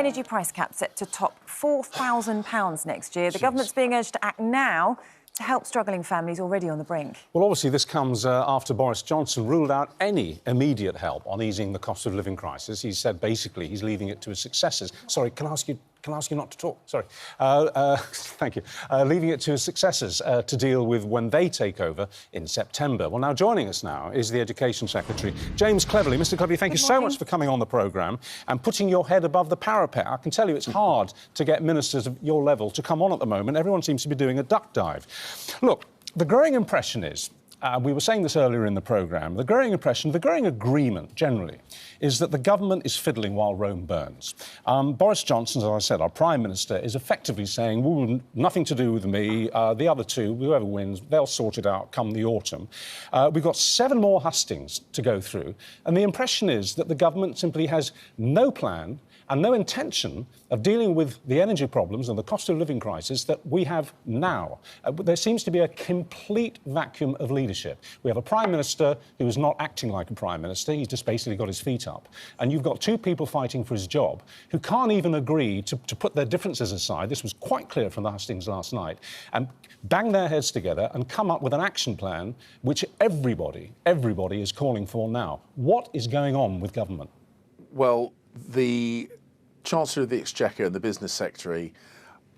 energy price cap set to top £4,000 next year. The government's being urged to act now to help struggling families already on the brink. Well, obviously, this comes after Boris Johnson ruled out any immediate help on easing the cost of living crisis. He said, basically, he's leaving it to his successors. Sorry, can I ask you not to talk? Sorry. Thank you. Leaving it to his successors to deal with when they take over in September. Well, now, joining us now is the Education Secretary, James Cleverly. Mr Cleverly, thank you so much for coming on the programme and putting your head above the parapet. I can tell you it's hard to get ministers of your level to come on at the moment. Everyone seems to be doing a duck dive. Look, the growing impression is, we were saying this earlier in the programme, the growing agreement, generally, is that the government is fiddling while Rome burns. Boris Johnson, as I said, our Prime Minister, is effectively saying, well, nothing to do with me, the other two, whoever wins, they'll sort it out come the autumn. We've got 7 more hustings to go through, and the impression is that the government simply has no plan and no intention of dealing with the energy problems and the cost of living crisis that we have now. There seems to be a complete vacuum of leadership. We have a Prime Minister who is not acting like a Prime Minister. He's just basically got his feet up. And you've got 2 people fighting for his job who can't even agree to put their differences aside. This was quite clear from the hustings last night. And bang their heads together and come up with an action plan which everybody is calling for now. What is going on with government? Well, the Chancellor of the Exchequer and the Business Secretary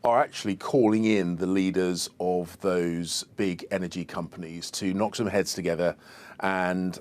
are actually calling in the leaders of those big energy companies to knock some heads together and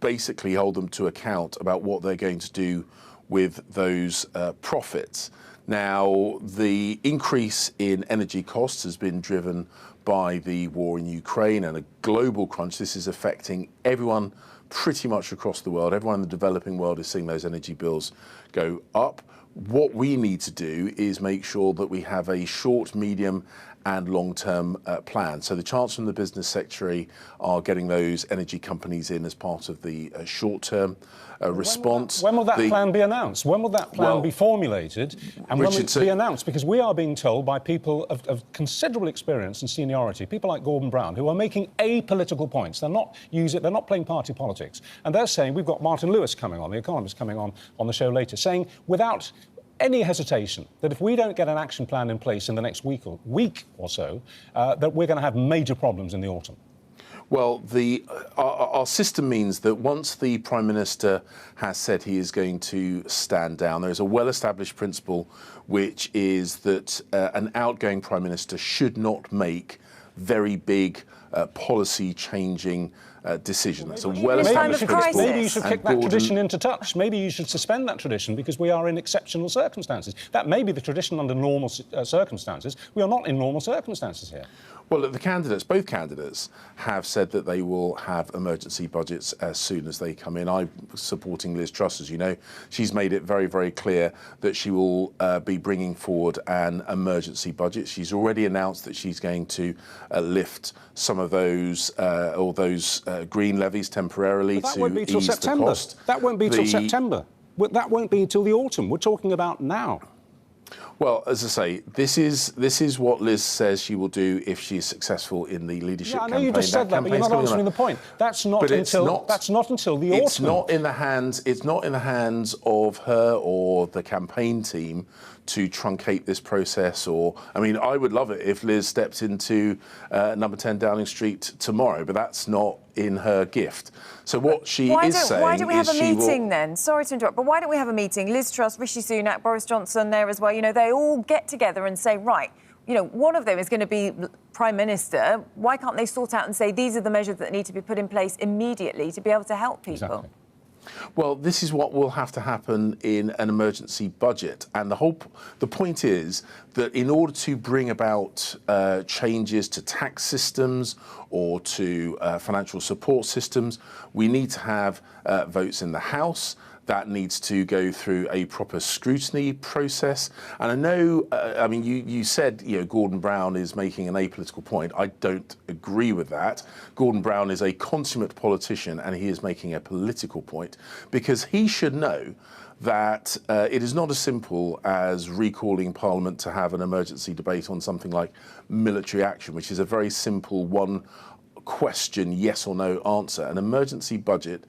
basically hold them to account about what they're going to do with those profits. Now, the increase in energy costs has been driven by the war in Ukraine and a global crunch. This is affecting everyone pretty much across the world. Everyone in the developing world is seeing those energy bills go up. What we need to do is make sure that we have a short, medium and long-term plan. So the Chancellor and the Business Secretary are getting those energy companies in as part of the short-term response. When will that plan be announced? When will that plan be formulated? And when will it be announced? Because we are being told by people of considerable experience and seniority, people like Gordon Brown, who are making apolitical points. They're not playing party politics. And they're saying, we've got Martin Lewis coming on, the economist coming on the show later, saying without any hesitation that if we don't get an action plan in place in the next week or so, that we're going to have major problems in the autumn. Well, our system means that once the Prime Minister has said he is going to stand down, there is a well-established principle, which is that an outgoing Prime Minister should not make very big policy-changing decision. That's a well-established principle. Maybe you should kick that tradition into touch. Maybe you should suspend that tradition because we are in exceptional circumstances. That may be the tradition under normal circumstances. We are not in normal circumstances here. Well, both candidates have said that they will have emergency budgets as soon as they come in. I'm supporting Liz Truss, as you know. She's made it very, very clear that she will be bringing forward an emergency budget. She's already announced that she's going to lift some of those green levies temporarily to ease the cost. That won't be till September. That won't be until the autumn. We're talking about now. Well, as I say, this is what Liz says she will do if she's successful in the leadership campaign. I know you just said that, but you're not answering the point. That's not until the autumn. It's not in the hands of her or the campaign team to truncate this process. I would love it if Liz stepped into number 10 Downing Street tomorrow, but that's not in her gift. So what she is saying is why don't we have a meeting then? Sorry to interrupt, but why don't we have a meeting? Liz Truss, Rishi Sunak, Boris Johnson there as well. You know, they all get together and say, right, you know, one of them is going to be Prime Minister. Why can't they sort out and say these are the measures that need to be put in place immediately to be able to help people? Exactly. Well, this is what will have to happen in an emergency budget. And the point is that in order to bring about changes to tax systems or to financial support systems, we need to have votes in the House. That needs to go through a proper scrutiny process. And I know, you said, Gordon Brown is making an apolitical point. I don't agree with that. Gordon Brown is a consummate politician and he is making a political point because he should know that it is not as simple as recalling Parliament to have an emergency debate on something like military action, which is a very simple one question, yes or no answer. An emergency budget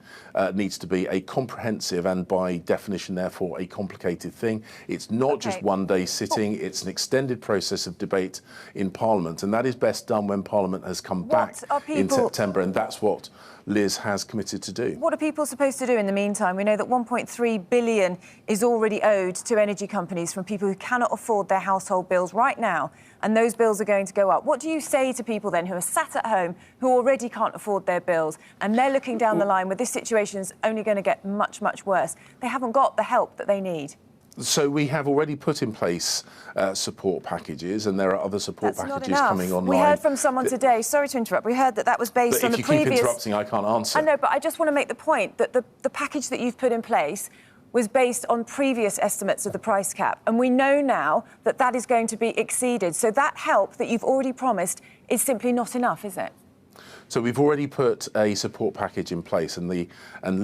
needs to be a comprehensive and by definition, therefore, a complicated thing. It's not just one day sitting, it's an extended process of debate in Parliament, and that is best done when Parliament has come back in September, and that's what Liz has committed to do. What are people supposed to do in the meantime? We know that 1.3 billion is already owed to energy companies from people who cannot afford their household bills right now, and those bills are going to go up. What do you say to people then who are sat at home, who already can't afford their bills, and they're looking down the line where this situation is only going to get much, much worse? They haven't got the help that they need. So we have already put in place support packages, and there are other support packages coming online. We heard from someone today, sorry to interrupt, we heard that that was based on the previous... If you keep interrupting, I can't answer. I know, but I just want to make the point that the package that you've put in place was based on previous estimates of the price cap, and we know now that that is going to be exceeded. So that help that you've already promised is simply not enough, is it? So we've already put a support package in place, and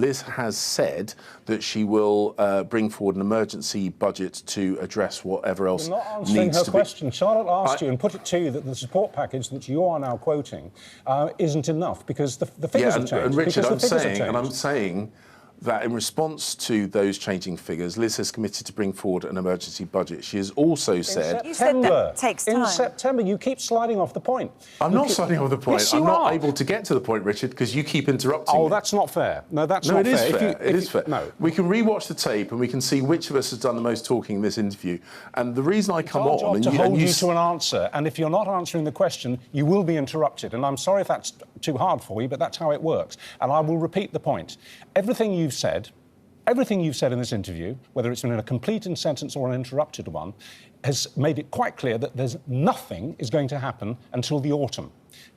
Liz has said that she will bring forward an emergency budget to address whatever else needs to be. You're not answering her question. Charlotte asked you and put it to you that the support package that you are now quoting isn't enough because the figures have changed. And Richard, I'm saying that in response to those changing figures, Liz has committed to bring forward an emergency budget. She has also said... You said that takes time. In September, you keep sliding off the point. I'm not sliding off the point. Yes, you I'm are. not able to get to the point, Richard, because you keep interrupting me. Oh, that's not fair. No, that's not fair. No, it is fair. It is fair. No. We can rewatch the tape and we can see which of us has done the most talking in this interview. And the reason I come on... and hold you to an answer, and if you're not answering the question, you will be interrupted. And I'm sorry if that's too hard for you, but that's how it works. And I will repeat the point. Everything you've said in this interview, whether it's been in a completed sentence or an interrupted one, has made it quite clear that nothing is going to happen until the autumn.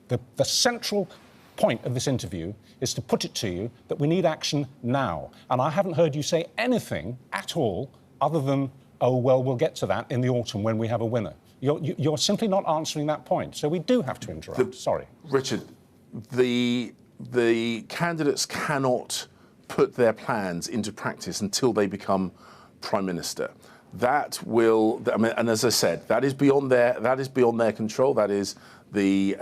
The central point of this interview is to put it to you that we need action now. And I haven't heard you say anything at all other than, oh, well, we'll get to that in the autumn when we have a winner. You're simply not answering that point. So we do have to interrupt. Sorry. Richard, the candidates cannot put their plans into practice until they become Prime Minister. That will, and as I said, that is beyond their control. That is the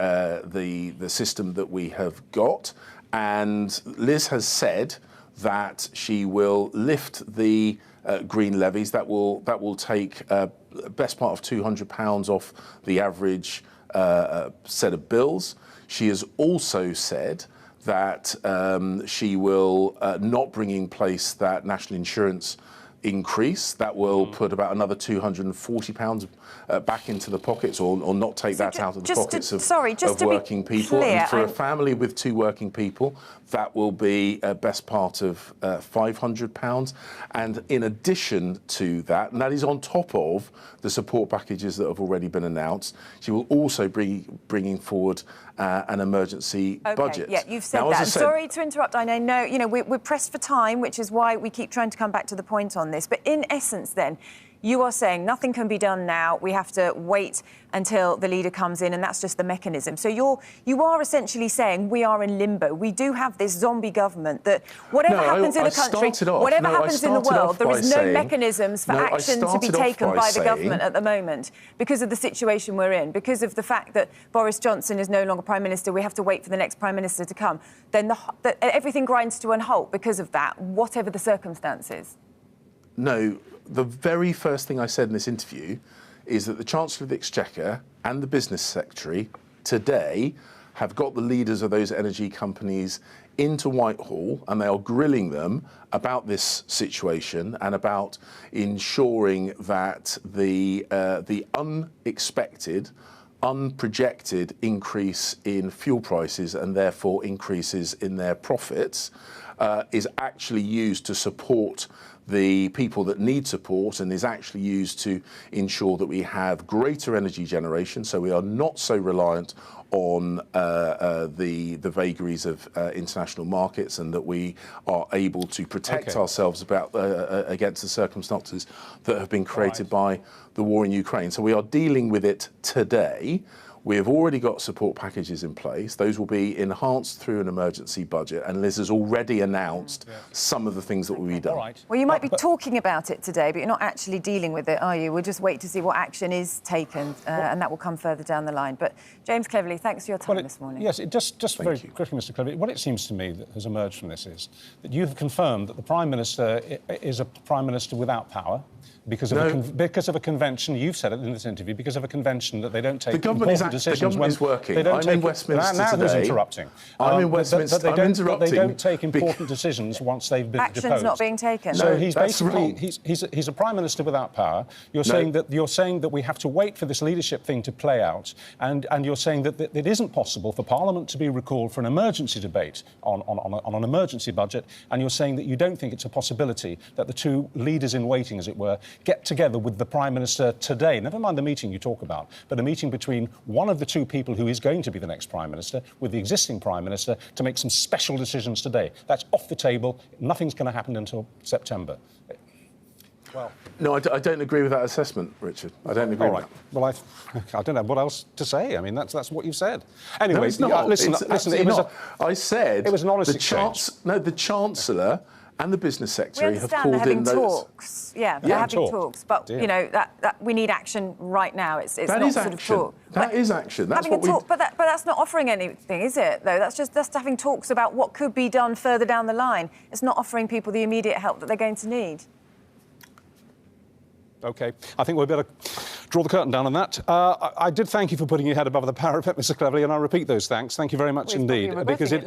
system that we have got. And Liz has said that she will lift the green levies. That will take best part of £200 off the average set of bills. She has also said that she will not bring in place that national insurance increase. That will put about another £240 back into the pockets, or not take that out of the pockets of working people. And for a family with two working people, that will be best part of £500. And in addition to that, and that is on top of the support packages that have already been announced, she will also be bringing forward an emergency budget. Yeah, you've said that. Sorry to interrupt. I know, we're pressed for time, which is why we keep trying to come back to the point on this. But in essence, then, you are saying nothing can be done now. We have to wait until the leader comes in, and that's just the mechanism. So you are essentially saying we are in limbo. We do have this zombie government that whatever happens in the country, whatever happens in the world, there is no mechanisms for action to be taken by the government at the moment because of the situation we're in, because of the fact that Boris Johnson is no longer Prime Minister. We have to wait for the next Prime Minister to come. Then everything grinds to a halt because of that, whatever the circumstances. No. The very first thing I said in this interview is that the Chancellor of the Exchequer and the Business Secretary today have got the leaders of those energy companies into Whitehall, and they are grilling them about this situation and about ensuring that the unexpected, unprojected increase in fuel prices and therefore increases in their profits is actually used to support the people that need support, and is actually used to ensure that we have greater energy generation, so we are not so reliant on the vagaries of international markets, and that we are able to protect ourselves against the circumstances that have been created by the war in Ukraine. So we are dealing with it today. We have already got support packages in place. Those will be enhanced through an emergency budget, and Liz has already announced some of the things that will be done. All right. Well, you might be talking about it today, but you're not actually dealing with it, are you? We'll just wait to see what action is taken, and that will come further down the line. But James Cleverly, thanks for your time this morning. Yes, just very quickly, Mr. Cleverly, what it seems to me that has emerged from this is that you have confirmed that the Prime Minister is a Prime Minister without power. Because of a convention, you've said it in this interview, because of a convention that they don't take important decisions. The government is working. They don't I'm in Westminster now today. Who's interrupting? I'm in Westminster. They don't take important decisions once they've been deposed. Action's not being taken. So he's basically he's a Prime Minister without power. You're saying that we have to wait for this leadership thing to play out, and you're saying that it isn't possible for Parliament to be recalled for an emergency debate on an emergency budget, and you're saying that you don't think it's a possibility that the two leaders in waiting, as it were, get together with the Prime Minister today, never mind the meeting you talk about, but a meeting between one of the two people who is going to be the next Prime Minister with the existing Prime Minister to make some special decisions today. That's off the table. Nothing's going to happen until September. Well, no, I don't agree with that assessment, Richard. I don't agree with that. Well, I don't know what else to say. I mean, that's what you've said. Anyway, no, it's not. Listen, it was I said it was an honest exchange. The Chancellor and the Business Secretary have called they're having in those talks. Yeah, they're having talks. But you know that we need action right now. It's not sort of talk. That is action. That's having what a talk, but that's not offering anything, is it? Though that's having talks about what could be done further down the line. It's not offering people the immediate help that they're going to need. OK, I think we'd better draw the curtain down on that. I did thank you for putting your head above the parapet, Mr. Cleverly, and I repeat those thanks. Thank you very much indeed. Because it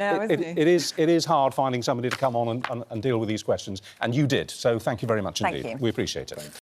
is hard finding somebody to come on and deal with these questions, and you did. So thank you very much indeed. Thank you. We appreciate it.